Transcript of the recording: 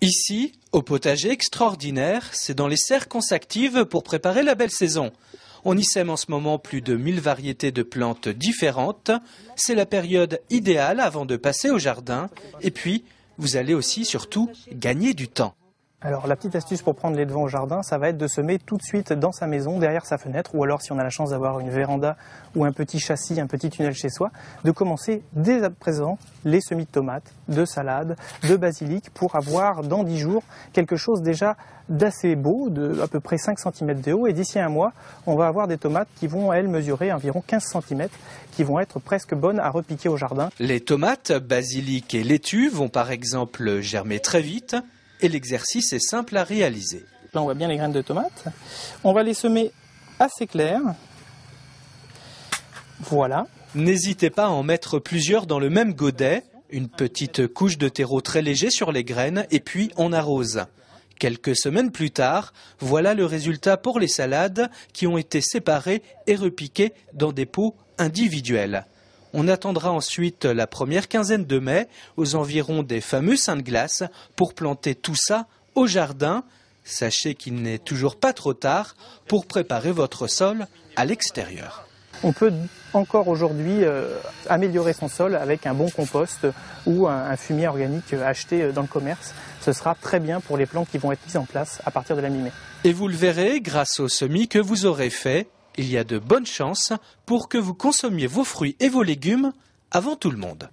Ici, au potager extraordinaire, c'est dans les serres qu'on s'active pour préparer la belle saison. On y sème en ce moment plus de 1000 variétés de plantes différentes. C'est la période idéale avant de passer au jardin. Et puis, vous allez aussi surtout gagner du temps. Alors la petite astuce pour prendre les devants au jardin, ça va être de semer tout de suite dans sa maison, derrière sa fenêtre, ou alors si on a la chance d'avoir une véranda ou un petit châssis, un petit tunnel chez soi, de commencer dès à présent les semis de tomates, de salades, de basilic, pour avoir dans 10 jours quelque chose déjà d'assez beau, de à peu près 5 cm de haut, et d'ici un mois, on va avoir des tomates qui vont, elles, mesurer environ 15 cm, qui vont être presque bonnes à repiquer au jardin. Les tomates, basilic et laitue vont par exemple germer très vite. Et l'exercice est simple à réaliser. Là, on voit bien les graines de tomates. On va les semer assez claires. Voilà. N'hésitez pas à en mettre plusieurs dans le même godet. Une petite couche de terreau très léger sur les graines et puis on arrose. Quelques semaines plus tard, voilà le résultat pour les salades qui ont été séparées et repiquées dans des pots individuels. On attendra ensuite la première quinzaine de mai, aux environs des fameux seins de glace, pour planter tout ça au jardin. Sachez qu'il n'est toujours pas trop tard pour préparer votre sol à l'extérieur. On peut encore aujourd'hui améliorer son sol avec un bon compost ou un fumier organique acheté dans le commerce. Ce sera très bien pour les plants qui vont être mis en place à partir de la mi-mai. Et vous le verrez, grâce aux semis que vous aurez faits, il y a de bonnes chances pour que vous consommiez vos fruits et vos légumes avant tout le monde.